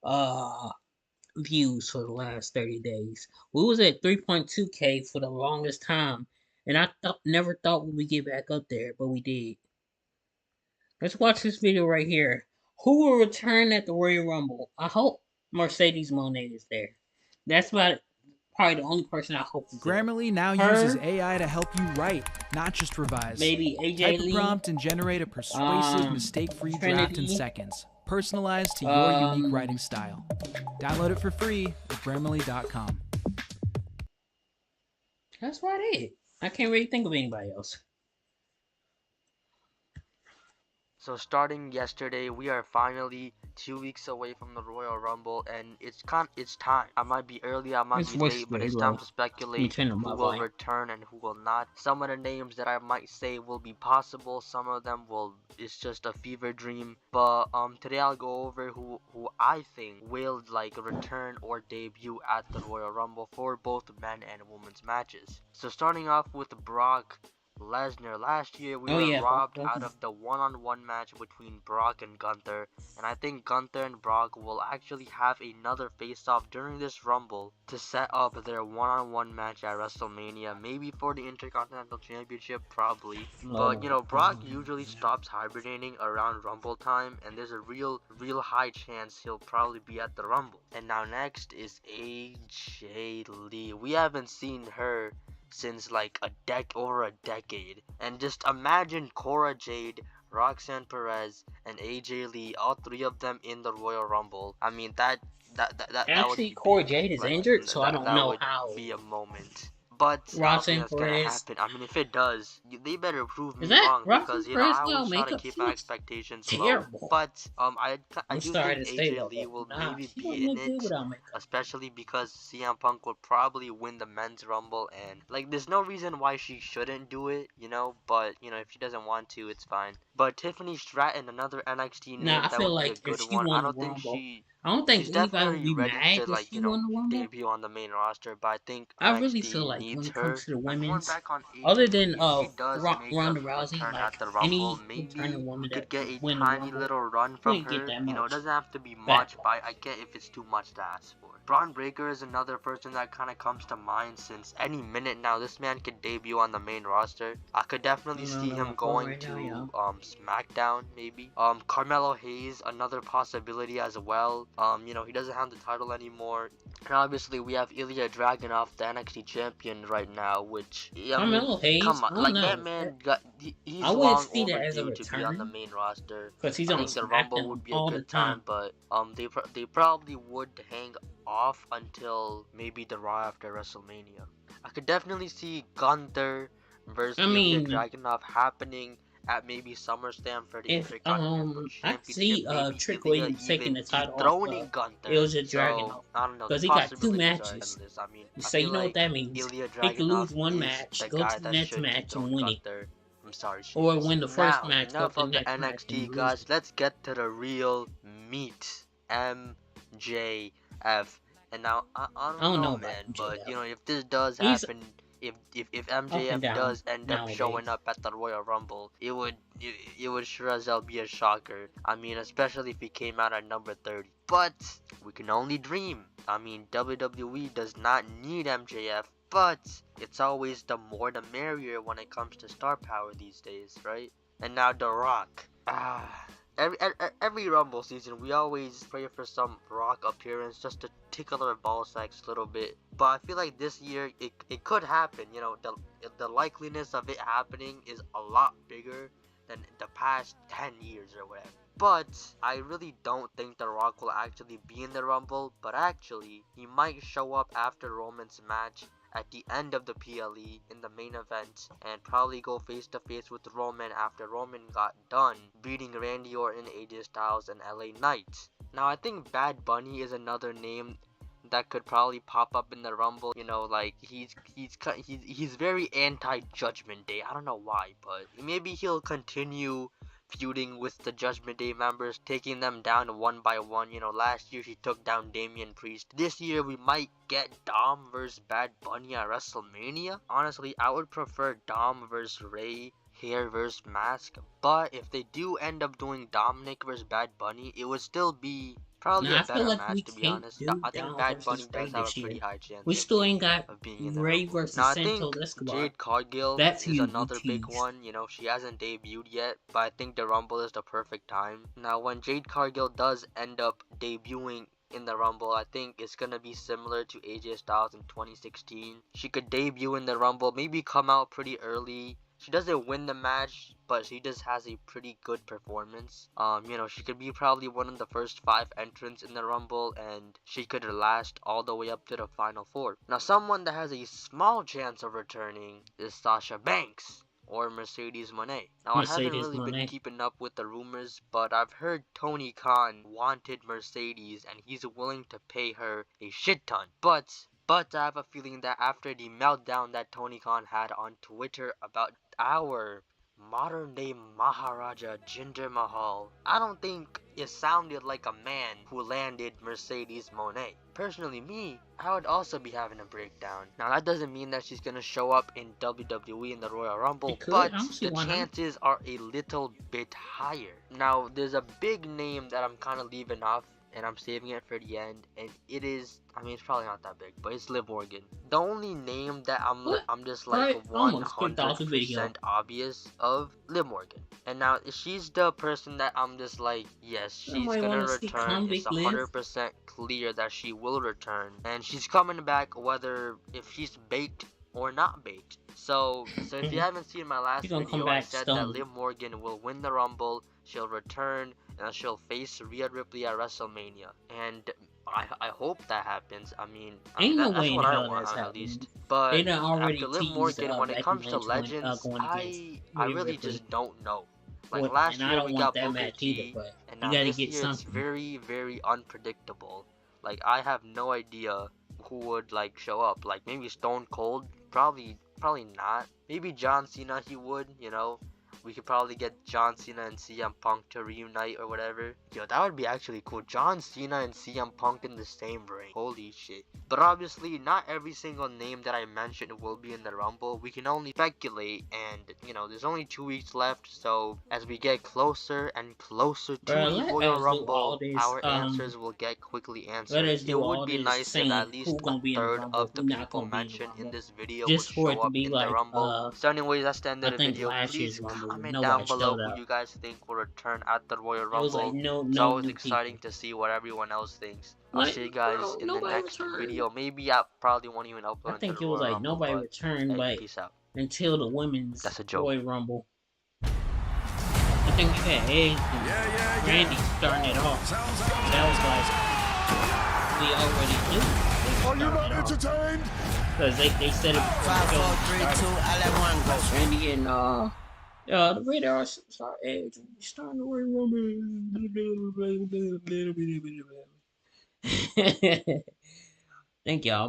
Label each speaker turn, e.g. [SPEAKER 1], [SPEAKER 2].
[SPEAKER 1] uh views for the last 30 days. We was at 3.2K for the longest time, and I never thought we would get back up there, but we did. Let's watch this video right here. Who will return at the Royal Rumble? I hope Mercedes Moné is there. That's about probably the only person I hope is there.
[SPEAKER 2] Grammarly now uses
[SPEAKER 1] Her,
[SPEAKER 2] AI to help you write, not just revise.
[SPEAKER 1] maybe AJ
[SPEAKER 2] Type a
[SPEAKER 1] Lee,
[SPEAKER 2] prompt and generate a persuasive, mistake-free draft in
[SPEAKER 1] Trinity,
[SPEAKER 2] seconds, personalized to your unique writing style. Download it for free at Grammarly.com.
[SPEAKER 1] That's about it. I can't really think of anybody else.
[SPEAKER 3] So starting yesterday, we are finally 2 weeks away from the Royal Rumble, and it's time. I might be early, I might
[SPEAKER 1] This
[SPEAKER 3] be
[SPEAKER 1] voice
[SPEAKER 3] late,
[SPEAKER 1] is
[SPEAKER 3] but
[SPEAKER 1] very
[SPEAKER 3] it's
[SPEAKER 1] low.
[SPEAKER 3] time to speculate
[SPEAKER 1] turn
[SPEAKER 3] who
[SPEAKER 1] up my
[SPEAKER 3] will
[SPEAKER 1] volume.
[SPEAKER 3] return and who will not. Some of the names that I might say will be possible, some of them it's just a fever dream. But today I'll go over who I think will return or debut at the Royal Rumble for both men and women's matches. So starting off with Brock Lesnar. Last year we were robbed out of the one-on-one match between Brock and Gunther, and I think Gunther and Brock will actually have another face-off during this Rumble to set up their one-on-one match at WrestleMania, maybe for the Intercontinental Championship, probably. But Brock usually stops hibernating around Rumble time, and there's a real high chance he'll probably be at the Rumble. And now next is AJ Lee. We haven't seen her since over a decade, and just imagine Cora Jade, Roxanne Perez, and AJ Lee, all three of them in the Royal Rumble. I mean that would
[SPEAKER 1] Actually,
[SPEAKER 3] be
[SPEAKER 1] Cora
[SPEAKER 3] big.
[SPEAKER 1] Jade is injured, so I don't
[SPEAKER 3] That
[SPEAKER 1] know
[SPEAKER 3] would
[SPEAKER 1] how
[SPEAKER 3] be a moment. But I don't think
[SPEAKER 1] Roxanne
[SPEAKER 3] that's gonna
[SPEAKER 1] Perez.
[SPEAKER 3] happen. I mean, if it does, they better prove
[SPEAKER 1] Is
[SPEAKER 3] me
[SPEAKER 1] that
[SPEAKER 3] wrong,
[SPEAKER 1] Roxanne
[SPEAKER 3] because
[SPEAKER 1] Perez
[SPEAKER 3] I
[SPEAKER 1] without
[SPEAKER 3] always try to
[SPEAKER 1] makeup?
[SPEAKER 3] keep
[SPEAKER 1] She
[SPEAKER 3] my
[SPEAKER 1] looks
[SPEAKER 3] expectations low.
[SPEAKER 1] terrible.
[SPEAKER 3] But I
[SPEAKER 1] I'm
[SPEAKER 3] do
[SPEAKER 1] sorry
[SPEAKER 3] think
[SPEAKER 1] to say
[SPEAKER 3] AJ
[SPEAKER 1] that,
[SPEAKER 3] Lee
[SPEAKER 1] but
[SPEAKER 3] will
[SPEAKER 1] nah,
[SPEAKER 3] maybe
[SPEAKER 1] she
[SPEAKER 3] be
[SPEAKER 1] doesn't
[SPEAKER 3] in
[SPEAKER 1] look good
[SPEAKER 3] it,
[SPEAKER 1] without makeup.
[SPEAKER 3] especially because CM Punk will probably win the men's Rumble, and there's no reason why she shouldn't do it, but if she doesn't want to, it's fine. But Tiffany Stratton, another NXT
[SPEAKER 1] Nah,
[SPEAKER 3] name,
[SPEAKER 1] I
[SPEAKER 3] that
[SPEAKER 1] feel
[SPEAKER 3] would be a
[SPEAKER 1] like if
[SPEAKER 3] good
[SPEAKER 1] she
[SPEAKER 3] one. I
[SPEAKER 1] won the
[SPEAKER 3] don't think
[SPEAKER 1] Rumble, I don't think
[SPEAKER 3] she's
[SPEAKER 1] anybody would
[SPEAKER 3] definitely
[SPEAKER 1] be
[SPEAKER 3] ready
[SPEAKER 1] mad
[SPEAKER 3] to
[SPEAKER 1] if she won the Rumble.
[SPEAKER 3] debut on the main roster, but I think
[SPEAKER 1] I really feel
[SPEAKER 3] NXT
[SPEAKER 1] like when
[SPEAKER 3] needs
[SPEAKER 1] it comes
[SPEAKER 3] her.
[SPEAKER 1] to the
[SPEAKER 3] And going
[SPEAKER 1] women's,
[SPEAKER 3] back on
[SPEAKER 1] other
[SPEAKER 3] AJ
[SPEAKER 1] than
[SPEAKER 3] Lee, if she does make a
[SPEAKER 1] Ronda Rousey,
[SPEAKER 3] return
[SPEAKER 1] like
[SPEAKER 3] at the Rumble,
[SPEAKER 1] any returning
[SPEAKER 3] maybe we
[SPEAKER 1] woman
[SPEAKER 3] could
[SPEAKER 1] that
[SPEAKER 3] get
[SPEAKER 1] can
[SPEAKER 3] a
[SPEAKER 1] win the
[SPEAKER 3] tiny
[SPEAKER 1] Rumble,
[SPEAKER 3] little run
[SPEAKER 1] we
[SPEAKER 3] from
[SPEAKER 1] didn't get
[SPEAKER 3] her.
[SPEAKER 1] that
[SPEAKER 3] It
[SPEAKER 1] much
[SPEAKER 3] doesn't have to be much,
[SPEAKER 1] backlash.
[SPEAKER 3] but I get if it's too much to ask for. Braun Breaker is another person that kind of comes to mind, since any minute now this man could debut on the main roster. I could definitely
[SPEAKER 1] I'm
[SPEAKER 3] see
[SPEAKER 1] on my
[SPEAKER 3] him
[SPEAKER 1] phone
[SPEAKER 3] going
[SPEAKER 1] right now, yeah.
[SPEAKER 3] to SmackDown, maybe. Carmelo Hayes, another possibility as well. He doesn't have the title anymore. And obviously we have Ilya Dragunov, the NXT champion right now, which, I mean,
[SPEAKER 1] Carmelo Hayes,
[SPEAKER 3] come on,
[SPEAKER 1] I don't
[SPEAKER 3] that
[SPEAKER 1] know.
[SPEAKER 3] man he's
[SPEAKER 1] I wouldn't
[SPEAKER 3] long
[SPEAKER 1] see that as a
[SPEAKER 3] overdue to be on the
[SPEAKER 1] return
[SPEAKER 3] main roster.
[SPEAKER 1] because he's
[SPEAKER 3] I
[SPEAKER 1] on
[SPEAKER 3] think the Rumble
[SPEAKER 1] SmackDown
[SPEAKER 3] would be a
[SPEAKER 1] all the
[SPEAKER 3] good time,
[SPEAKER 1] time.
[SPEAKER 3] but they probably would hang off until maybe the Raw after WrestleMania. I could definitely see Gunther versus
[SPEAKER 1] I
[SPEAKER 3] Ilya
[SPEAKER 1] mean,
[SPEAKER 3] Dragunov happening at maybe SummerSlam for the
[SPEAKER 1] if
[SPEAKER 3] Intercontinental
[SPEAKER 1] I could
[SPEAKER 3] Championship.
[SPEAKER 1] see
[SPEAKER 3] Maybe
[SPEAKER 1] Trick
[SPEAKER 3] Ilya
[SPEAKER 1] Williams taking
[SPEAKER 3] even
[SPEAKER 1] the title off
[SPEAKER 3] dethroning Gunther.
[SPEAKER 1] Ilja
[SPEAKER 3] So
[SPEAKER 1] Dragunov
[SPEAKER 3] I don't know. The
[SPEAKER 1] because he got 2
[SPEAKER 3] possibilities are
[SPEAKER 1] matches.
[SPEAKER 3] endless. I mean, I
[SPEAKER 1] So you
[SPEAKER 3] feel
[SPEAKER 1] know what
[SPEAKER 3] like
[SPEAKER 1] that means.
[SPEAKER 3] Ilya
[SPEAKER 1] He could
[SPEAKER 3] Dragunov
[SPEAKER 1] lose one
[SPEAKER 3] is
[SPEAKER 1] match,
[SPEAKER 3] the
[SPEAKER 1] go
[SPEAKER 3] guy
[SPEAKER 1] to the
[SPEAKER 3] that
[SPEAKER 1] next
[SPEAKER 3] should
[SPEAKER 1] match and
[SPEAKER 3] dethrone
[SPEAKER 1] win it,
[SPEAKER 3] Gunther. I'm sorry,
[SPEAKER 1] or
[SPEAKER 3] Sheamus.
[SPEAKER 1] win the first
[SPEAKER 3] Now,
[SPEAKER 1] match, go
[SPEAKER 3] enough
[SPEAKER 1] to the
[SPEAKER 3] of the
[SPEAKER 1] next match and
[SPEAKER 3] NXT
[SPEAKER 1] lose
[SPEAKER 3] guys.
[SPEAKER 1] it.
[SPEAKER 3] Let's get to the real meat. MJF. And now I
[SPEAKER 1] I
[SPEAKER 3] don't
[SPEAKER 1] don't
[SPEAKER 3] know,
[SPEAKER 1] know about
[SPEAKER 3] man, but
[SPEAKER 1] MJF.
[SPEAKER 3] if this does
[SPEAKER 1] He's
[SPEAKER 3] happen, if
[SPEAKER 1] up and
[SPEAKER 3] MJF
[SPEAKER 1] down
[SPEAKER 3] does end up showing
[SPEAKER 1] nowadays.
[SPEAKER 3] up at the Royal Rumble, it would sure as hell be a shocker. I mean, especially if he came out at number 30. But we can only dream. I mean, WWE does not need MJF, but it's always the more the merrier when it comes to star power these days, right? And now The Rock. Every Rumble season, we always pray for some Rock appearance just to tickle our ball sacks a little bit. But I feel like this year it could happen. The likeliness of it happening is a lot bigger than the past 10 years or whatever. But I really don't think The Rock will actually be in the Rumble. But actually, he might show up after Roman's match at the end of the PLE in the main event, and probably go face to face with Roman after Roman got done beating Randy Orton, AJ Styles, and LA Knight. Now I think Bad Bunny is another name that could probably pop up in the Rumble. He's very anti-Judgment Day. I don't know why, but maybe he'll continue feuding with the Judgment Day members, taking them down one by one. Last year he took down Damian Priest. This year we might get Dom versus Bad Bunny at WrestleMania. Honestly, I would prefer Dom versus Ray, hair versus mask. But if they do end up doing Dominic versus Bad Bunny, it would still be Probably
[SPEAKER 1] Now
[SPEAKER 3] a
[SPEAKER 1] I feel
[SPEAKER 3] better
[SPEAKER 1] like we
[SPEAKER 3] match, to be
[SPEAKER 1] can't
[SPEAKER 3] honest.
[SPEAKER 1] do
[SPEAKER 3] I think
[SPEAKER 1] Down
[SPEAKER 3] Bad Bunny
[SPEAKER 1] versus
[SPEAKER 3] does
[SPEAKER 1] Ray
[SPEAKER 3] have a
[SPEAKER 1] this
[SPEAKER 3] pretty
[SPEAKER 1] year.
[SPEAKER 3] high chance
[SPEAKER 1] We still ain't got
[SPEAKER 3] of being in the
[SPEAKER 1] Ray
[SPEAKER 3] Rumble.
[SPEAKER 1] versus
[SPEAKER 3] Now I
[SPEAKER 1] Santos
[SPEAKER 3] think
[SPEAKER 1] Escobar.
[SPEAKER 3] Jade Cargill
[SPEAKER 1] That
[SPEAKER 3] is
[SPEAKER 1] feud we
[SPEAKER 3] another big
[SPEAKER 1] teased.
[SPEAKER 3] one. You know, she hasn't debuted yet, but I think the Rumble is the perfect time. Now when Jade Cargill does end up debuting in the Rumble, I think it's gonna be similar to AJ Styles in 2016. She could debut in the Rumble, maybe come out pretty early. She doesn't win the match, but she just has a pretty good performance. You know, she could be probably one of the first 5 entrants in the Rumble, and she could last all the way up to the final 4. Now, someone that has a small chance of returning is Sasha Banks or Mercedes Moné. Now, I haven't
[SPEAKER 1] Mercedes
[SPEAKER 3] really been
[SPEAKER 1] Moné.
[SPEAKER 3] keeping up with the rumors, but I've heard Tony Khan wanted Mercedes and he's willing to pay her a shit ton. But I have a feeling that after the meltdown that Tony Khan had on Twitter about our modern day Maharaja Jinder Mahal, I don't think it sounded like a man who landed Mercedes Moné. Personally, me, I would also be having a breakdown. Now, that doesn't mean that she's gonna show up in WWE in the Royal Rumble,
[SPEAKER 1] It could.
[SPEAKER 3] but
[SPEAKER 1] I don't see
[SPEAKER 3] the
[SPEAKER 1] why not.
[SPEAKER 3] chances are a little bit higher. Now, there's a big name that I'm kind of leaving off, and I'm saving it for the end, and it is, I mean, it's probably not that big, but it's Liv Morgan. The only name that
[SPEAKER 1] What?
[SPEAKER 3] I'm just like
[SPEAKER 1] Right, almost clicked off the video.
[SPEAKER 3] 100% obvious of, Liv Morgan. And now she's the person that I'm just like, yes, she's
[SPEAKER 1] Somebody
[SPEAKER 3] gonna
[SPEAKER 1] wanna see
[SPEAKER 3] return. It's
[SPEAKER 1] Convict Liv?
[SPEAKER 3] 100% clear that she will return, and she's coming back whether if she's baked or not baked. So if you haven't seen my last
[SPEAKER 1] She's gonna come
[SPEAKER 3] video, I
[SPEAKER 1] back
[SPEAKER 3] said that
[SPEAKER 1] stoned.
[SPEAKER 3] Liv Morgan will win the Rumble, she'll return, and she'll face Rhea Ripley at WrestleMania. And I hope that happens. I mean,
[SPEAKER 1] Ain't no
[SPEAKER 3] that's
[SPEAKER 1] way in
[SPEAKER 3] what I
[SPEAKER 1] hell
[SPEAKER 3] want
[SPEAKER 1] that's
[SPEAKER 3] at least.
[SPEAKER 1] happening.
[SPEAKER 3] But
[SPEAKER 1] They done already
[SPEAKER 3] after Liv
[SPEAKER 1] teased
[SPEAKER 3] Morgan, when it
[SPEAKER 1] Becky
[SPEAKER 3] comes to
[SPEAKER 1] Lynch
[SPEAKER 3] legends,
[SPEAKER 1] going against
[SPEAKER 3] I
[SPEAKER 1] Rhea
[SPEAKER 3] really
[SPEAKER 1] Ripley.
[SPEAKER 3] just don't know. Like
[SPEAKER 1] What,
[SPEAKER 3] last
[SPEAKER 1] and I
[SPEAKER 3] year
[SPEAKER 1] don't
[SPEAKER 3] we
[SPEAKER 1] want
[SPEAKER 3] got
[SPEAKER 1] that
[SPEAKER 3] Booker
[SPEAKER 1] match
[SPEAKER 3] T,
[SPEAKER 1] either, but
[SPEAKER 3] and
[SPEAKER 1] you
[SPEAKER 3] now
[SPEAKER 1] gotta
[SPEAKER 3] this
[SPEAKER 1] get
[SPEAKER 3] year it's
[SPEAKER 1] something.
[SPEAKER 3] very, very unpredictable. Like I have no idea who would like show up. Like maybe Stone Cold, probably not. Maybe John Cena, he would, you know. We could probably get John Cena and CM Punk to reunite or whatever. Yo, that would be actually cool. John Cena and CM Punk in the same ring. Holy shit. But obviously, not every single name that I mentioned will be in the Rumble. We can only speculate, and, you know, there's only 2 weeks left, so as we get closer and closer to
[SPEAKER 1] Bruh,
[SPEAKER 3] the
[SPEAKER 1] let
[SPEAKER 3] Royal
[SPEAKER 1] us do all
[SPEAKER 3] Rumble,
[SPEAKER 1] this.
[SPEAKER 3] our answers will get quickly
[SPEAKER 1] Let
[SPEAKER 3] answered.
[SPEAKER 1] us
[SPEAKER 3] It
[SPEAKER 1] do
[SPEAKER 3] would
[SPEAKER 1] all
[SPEAKER 3] be
[SPEAKER 1] this
[SPEAKER 3] nice if
[SPEAKER 1] saying
[SPEAKER 3] at least
[SPEAKER 1] who
[SPEAKER 3] a
[SPEAKER 1] gonna be in the
[SPEAKER 3] third
[SPEAKER 1] Rumble,
[SPEAKER 3] of
[SPEAKER 1] who
[SPEAKER 3] the
[SPEAKER 1] not
[SPEAKER 3] people
[SPEAKER 1] gonna be in the
[SPEAKER 3] mentioned in
[SPEAKER 1] Rumble.
[SPEAKER 3] this video would
[SPEAKER 1] Just for it
[SPEAKER 3] show
[SPEAKER 1] to
[SPEAKER 3] up
[SPEAKER 1] be
[SPEAKER 3] in the
[SPEAKER 1] like,
[SPEAKER 3] Rumble. So anyways, that's the end
[SPEAKER 1] I
[SPEAKER 3] of the
[SPEAKER 1] think
[SPEAKER 3] video.
[SPEAKER 1] last year's
[SPEAKER 3] Please
[SPEAKER 1] Rumble,
[SPEAKER 3] comment
[SPEAKER 1] nobody
[SPEAKER 3] down below
[SPEAKER 1] showed
[SPEAKER 3] who
[SPEAKER 1] up.
[SPEAKER 3] you guys think will return at the Royal
[SPEAKER 1] It was like
[SPEAKER 3] Rumble. It's
[SPEAKER 1] no
[SPEAKER 3] always
[SPEAKER 1] new
[SPEAKER 3] exciting
[SPEAKER 1] people.
[SPEAKER 3] to see what everyone else thinks. I'll
[SPEAKER 1] Like,
[SPEAKER 3] see you guys
[SPEAKER 1] bro,
[SPEAKER 3] in the
[SPEAKER 1] nobody
[SPEAKER 3] next
[SPEAKER 1] returned.
[SPEAKER 3] video. Maybe I probably won't even
[SPEAKER 1] I
[SPEAKER 3] upload into
[SPEAKER 1] think
[SPEAKER 3] the
[SPEAKER 1] it was
[SPEAKER 3] Royal
[SPEAKER 1] like
[SPEAKER 3] Rumble,
[SPEAKER 1] nobody
[SPEAKER 3] but
[SPEAKER 1] returned,
[SPEAKER 3] hey,
[SPEAKER 1] but
[SPEAKER 3] peace out.
[SPEAKER 1] until the women's
[SPEAKER 3] That's a joke.
[SPEAKER 1] Royal Rumble. I think we had Edge and Randy starting it off. That was like we already knew.
[SPEAKER 4] Are you not entertained?
[SPEAKER 1] Because they said it before
[SPEAKER 5] 5,
[SPEAKER 1] the
[SPEAKER 5] 4,
[SPEAKER 1] show
[SPEAKER 5] 3, 2,
[SPEAKER 1] started.
[SPEAKER 5] I let one go.
[SPEAKER 1] Randy and the Radar Star Edge starting the Royal Rumble. Thank y'all.